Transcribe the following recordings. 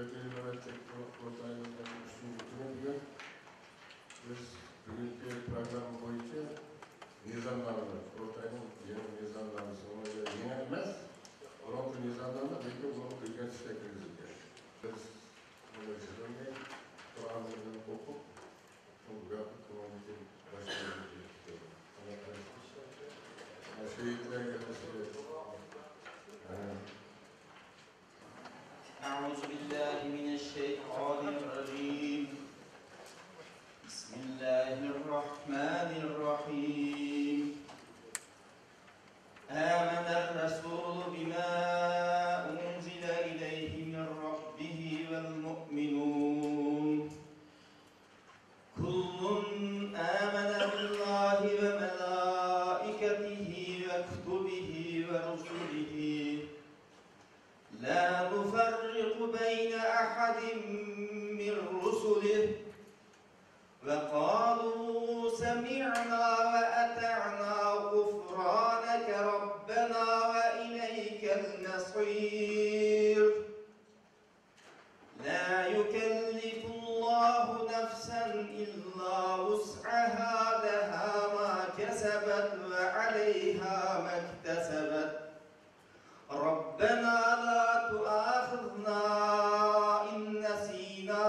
vekili nöbetçi kurultayımızın 3. günü bugün biz bugünkü program boyunca nizamlarını, kurultayın yeni nizamlarını, ona göre yeni emas, onun nizamlarını belki bunu ilgen şekilde biz bunu sizlerle Kur'an'ın okup bu yapıp kullanıcı başlayalım istiyorum. Şehitler gelmesi أعوذ بالله من الشيطان الرجيم بسم الله الرحمن الرحيم آمن الرسول بما أنزل إليه من ربه والمؤمنون كل آمن بالله وملائكته وكتبه ورسله لا نفرق بين أحد من رسله وقالوا سمعنا وأطعنا غفرانك ربنا وإليك المصير لا يكلف الله نفسا إلا وسعها لها ما كسبت وعليها ما اكتسبت ربنا لا تؤاخذنا إن نسينا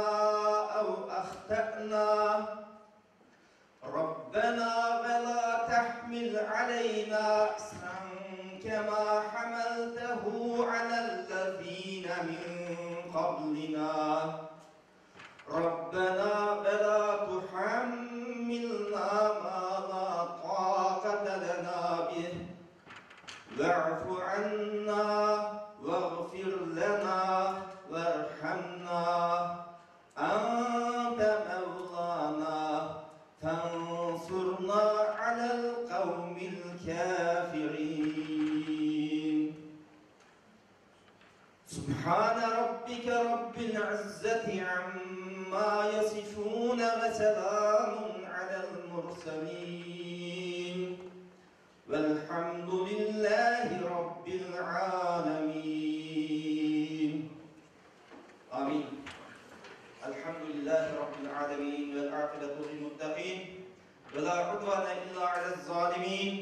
أو أخطأنا ربنا ولا تحمل علينا إصرا كما حملته على الذين من قبلنا ربنا ولا تحملنا ما لا طاقة لنا به واعف عنا واغفر لنا وارحمنا أنت مولانا فانصرنا على القوم الكافرين سبحان ربك رب العزة عما يصفون وسلام على المرسلين والحمد لله رب العالمين آمين الحمد لله رب العالمين والعاقبة للمتقين ولا عدوان إلا على الظالمين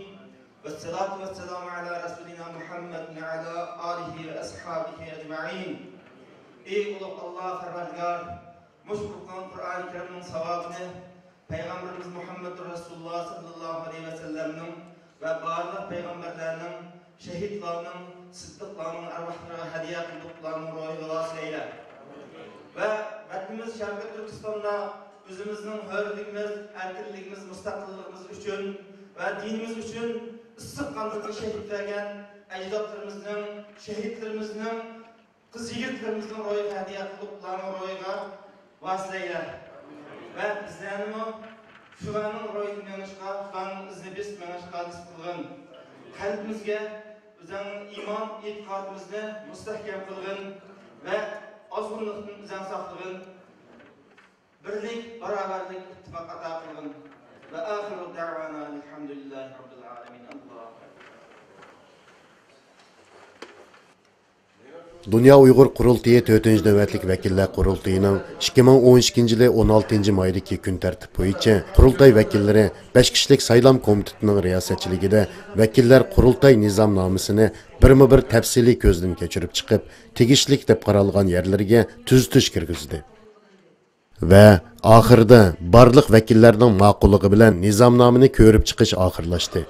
والصلاة والسلام على رسولنا محمد وعلى آله وأصحابه أجمعين Ey ulug' Allah Parvardigor, mushkilqon Qur'oni Karimning savobini Peygamberimiz Muhammed Resulullah sallallahu aleyhi ve sellem'nin ve bazı peygamberlerinin, şehitlerinin, sıddıklarının arvahlarına hediye kıldıklarının ruhu vasıl eyle. Ve vatanımız Şarkı Türkistan'da özümüzün hürriyetimiz, erkinliğimiz, müstakilliğimiz için ve dinimiz için ıssık kanlıklı şehitlerden ecdatlarımızın, şehitlerimizin, kız yigitlerimizin ruhu hediye kıldıklarının ruhu vasıl eyle. Ve bizlerini Şuranın royunu menişqa, şuranın izni biz menişqa kılgın. Kalbimizge bizden iman itikadımızı müstahkem kılgın ve azgınlıktan bizden saklığın. Birlik, beraberlik, ittifak ata kılgın. Ve ahiru da'vana elhamdülillahi rabbil alemin. Allah. Dünya Uyghur Qurultayı 4. növbətlik vəkillər Qurultayının 2012 yılı 16 maydakı gün tərtib boyunca Qurultay vəkilləri 5 kişilik saylam komitetinin riyasətçiligində vəkillər Qurultay nizamnamasını birma-bir təfsili gözdən keçirib çıxıb, tegishlik deb qaralğan yerlərə tüzütüş kirgizdi. Və axırda barlıq vəkillərinin maqulluğu bilan nizamnamını görüb çıxış axırlaşdı.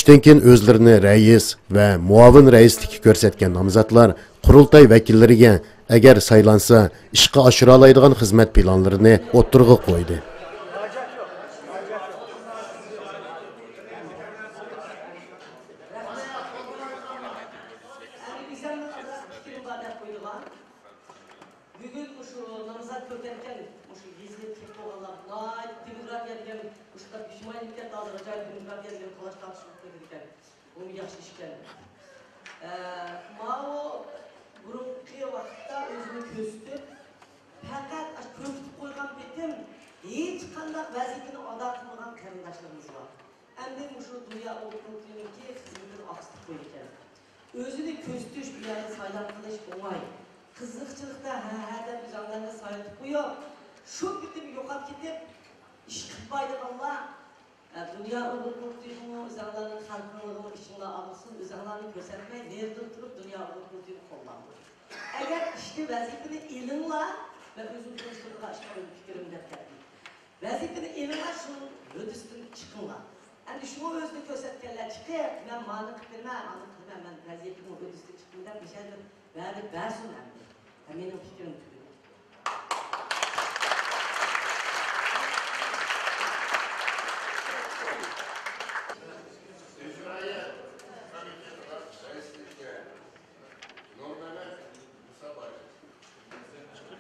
Tushdan keyin o'zlarini rais va muavin raislikka ko'rsatgan nomzodlar qurultay vakillariga agar saylansa ishga oshira oladigan xizmat planlarini o'ttirg'a qo'ydi. Mao burunki vaqtda özünü köstüp, fakat köstüp koygan betim hiç kandak vazifini ada kılmagan karindaşlarımız var. Endi şu dünya okulunki hizmetini aksıtıp koyarken. Özünü köstüş bir yerde saylan kılış olmay. Kızlıkçılıkta ha bir canlarını saylatıp koyuyor. Şu bitip yokap gidip iş kıtmaydı Allah. Dünya okulunun özanlarının halkının işine alırsın, özanlarını göstermeye nerede oturup dünya okulunu kullandı. Eğer işte vazifini ilinle ve özüm konuştuğunda aşağı fikrim derken. Vazifini ilinle şunun ödüsünü çıkınla. Yani şunu özünü gösterkenler çıkıyor, ben manık bilmem, ben vazifinin ödüsünü çıkınlar bir şeyler verip versin hem de. Benim fikrim tüyü.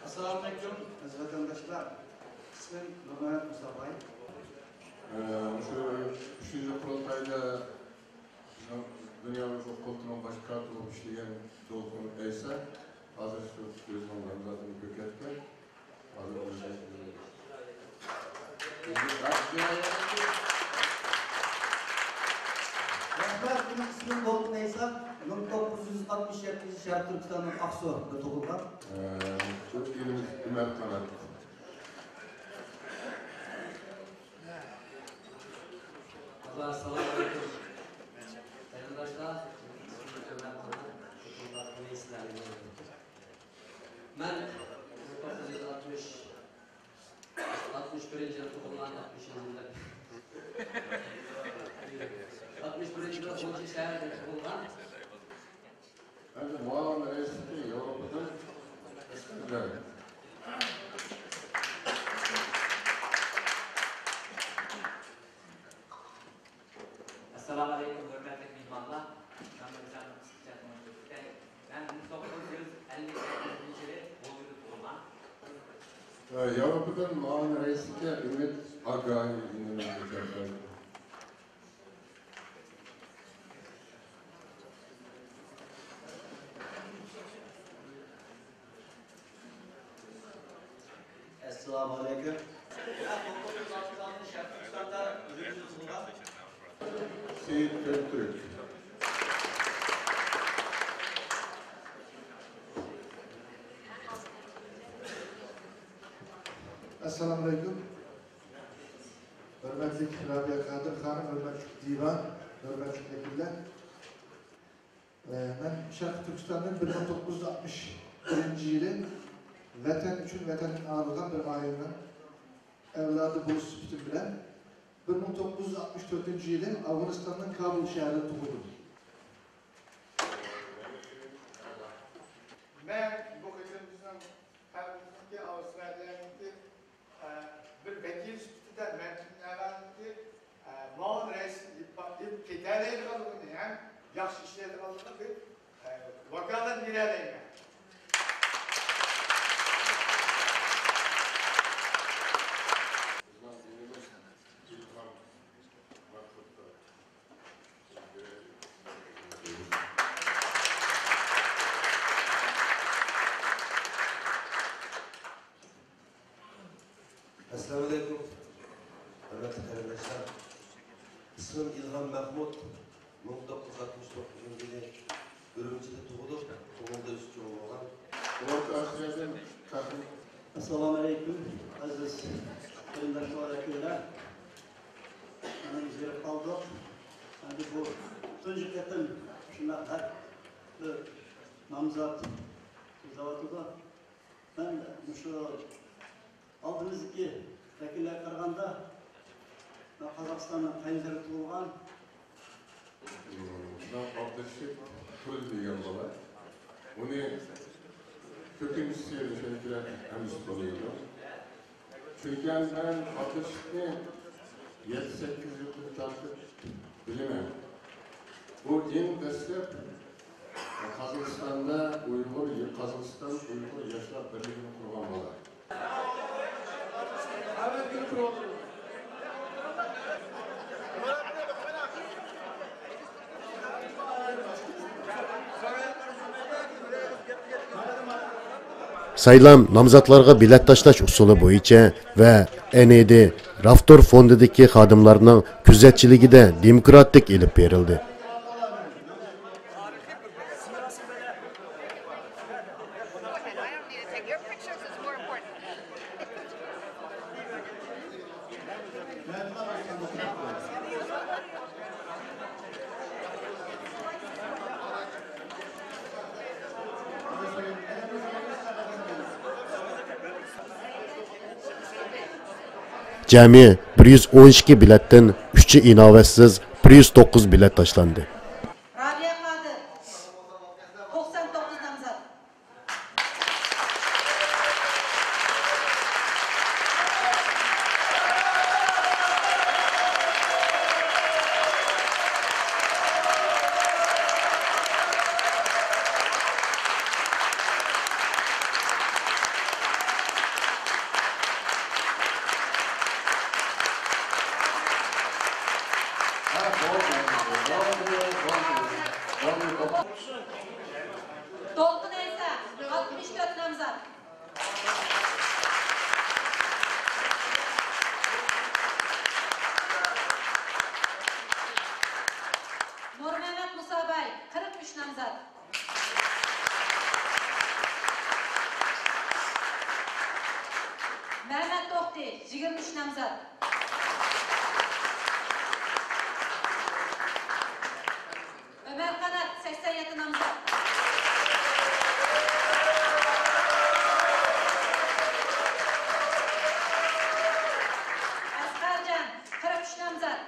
Assalamu alaikum aziz vatandaşlar. İsmim Nurmehmet Mustafa. Şu kurultayda Dünya Hukuk'un başkanı olup işleyen Dolkun Eysa hazır şu gözlemlerini zaten köketken hazır olacak. Rahmet, benim ismim Dolkun Eysa. 1967 Şarkı Türkistan'ın Aksu'da doğulgan. Çok ilimiz Ömer Kanat. Assalamu alaikum. Arkadaşlar, Ömer Kanat, Okullar Reisler'in ben 1961 yıl doğumlan 61 yılda Koçi şehirde doğumlan. Ben de Muağla Reis'te Avrupa'dan eskiler. Assalamu alaikum hürmetli mihmanlar. Ben 1958 yılı Bolu'da doğumlan. Avrupa'dan Muağla Reis'te Ümit Agay inanılmaz. Esselamu aleyküm. Seyit Köktürk. Assalamu alaikum. Hürmetli Rabia Kadir Hanım, hürmetli divan, hürmetli vekiller. Ben Şarkı Türkistan'ın 1961 yılı vatan için vatanın ağırlıdan bir ailenin evladı buluş sütüm bilen 1964 yılı Afganistan'ın Kabul şehrinde doğdum. Ben bu kızımızın kalbimdeki Avustralya'daki bir vekil sütüden Mert'in evvelindeki Mağın Reis ip giderleri kalığını hem yaxşı işleri kalığını bir vakadan girerleyim. Esselamu Aleyküm. Hürmetli arkadaşlar. İsmim İlham Mahmut. 1969 yılı Ürümçi'de doğdum. Onulda üstü olan. Orta Asya'dan kalkın. Assalamu alaikum aziz vatandaşlar ve vekiller. Benim ziyarı kaldık. Yani bu tuncu ketim şunlar hep bir namzat zavatıda. Ben şu aldığınızdaki vekiller karaganda Kazakistan'ın pencere tuğulgan. Şuna Abdülşek Kul deyen bala. Onu köküncüsü şöyle henüz tanıyordu. Çünkü ben Abdülşek'i 7-8 yıldır takip bilemem. Bu en destek Kazakistan'da Kazakistan Uygur Yaşlar Birliği'ni kurban bala. Haber günü programı. saylam nomzodlarga bilet tashlash usuli bo'yicha va NED Raftor fondidagi xodimlarning kuzatchiligida demokratik ilib berildi. Cəmi 112 biletdən 3'ü inovatsiz 109 bilet taşlandı. Rabia Kadir 99 namzat. Dolkun Eysa 64 namzat. Nur Mehmet Musa Bey 43 namzat. Mehmet Dokti 23 namzat. Ömer Kanat 87 namzat. Asgarcan 43 namzat.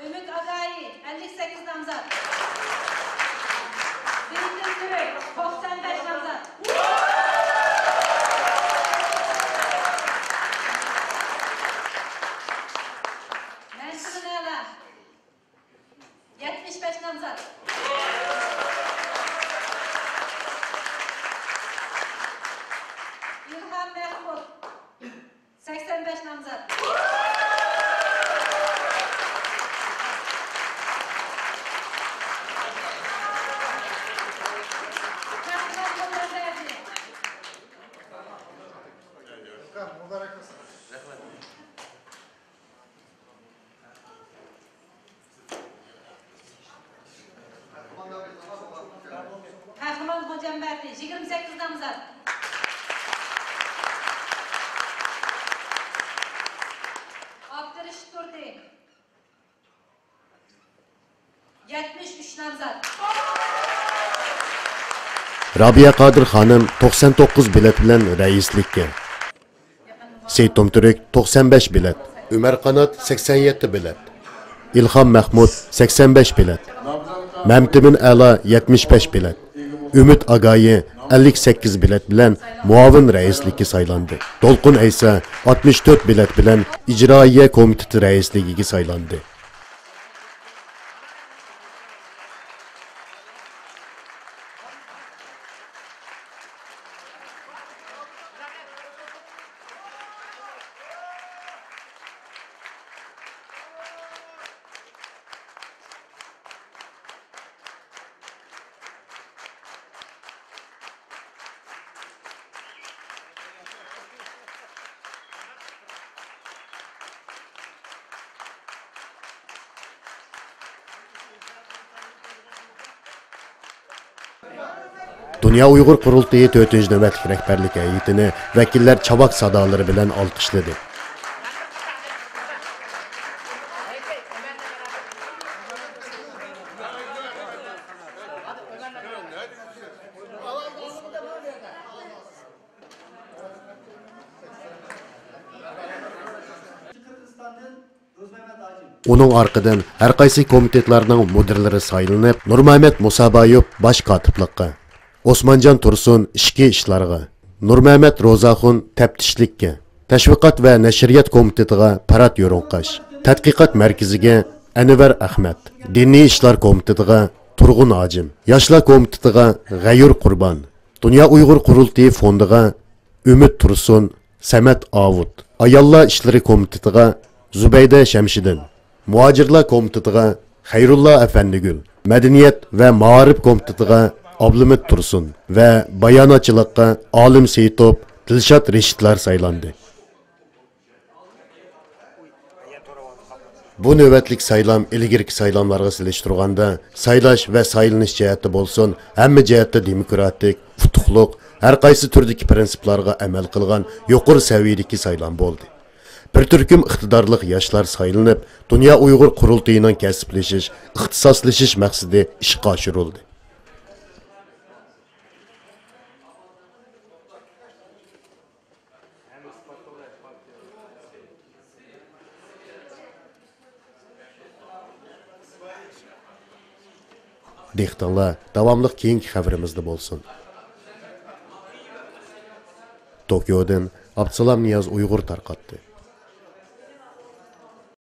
Ümit Agayi 58 namzat. Zeytin Türük 95 namzat. Mansur Nela 75 namzat. İlham Mehmut 85 namzat. Kahraman Komerlerdi Mübarek olsun. Kahraman Hocamberdi 28 namzat. Abdurış Turdi 73 namzat. Rabia Kadir Hanım 99 bilet bilen reislikka. Seyit Tomtürk 95 bilet. Ömer Kanat 87 bilet. İlham Mahmud 85 bilet. Memtimin Ala 75 bilet. Ümit Agayi 58 bilet bilen muavin reislikka saylandı. Dolkun Eysa 64 bilet bilen İcraiye Komiteti reisligiga saylandı. Dünya Uyghur Qurultayı 4. növbətlik rəhbərlik heyətini vəkillər çabaq sadaları bilan alqışladı. Onun arqadan hər qaysı komitetlərinin müdirləri sayılıb, Nurməhəmməd Musabayev baş katiblikqa, Osmancan Tursun ishki ishlarga, Nurməhəmməd Rozaxun təftişlikka, Təşviqat və Nəşriyyat komitetiga Parat Yo'ronqash, Tədqiqat mərkəziga Anvar Ahmad, Diniy ishlar komitetiga Turg'un Ajim, Yoshlar komitetiga G'ayur Qurban, Dünya Uyghur Qurultayı fondiga Ümit Tursun, Samat Avud, Ayollar ishlari komitetiga Zubayda Shamshidin, Muhojirlar komitetiga Xayrullo Afandigul, Madaniyat va Ma'arif komitetiga Ablimit Tursun va bayonotchilikqa Olim Seyitov, Dilshod Reshidlar saylandi. Bu növbətlik saylam ilgirki saylamlarga silishtirganda saylash va saylanish jihati bo'lsin, hamma jihatda demokratik, utuqliq, har qaysi turdagi prinsiplarga amal qilgan yuqori saviyadagi saylam bo'ldi. Bir turkum iqtidorli yoshlar saylanib, Dunyo Uyg'ur qurultayining kasblashish, ixtisoslashish maqsadi ishga oshirildi. Dehqonlar, davomli keyingi xabarimizda bo'lsin. Tokiodan Abdusalam Niyoz Uyg'ur tarqatdi.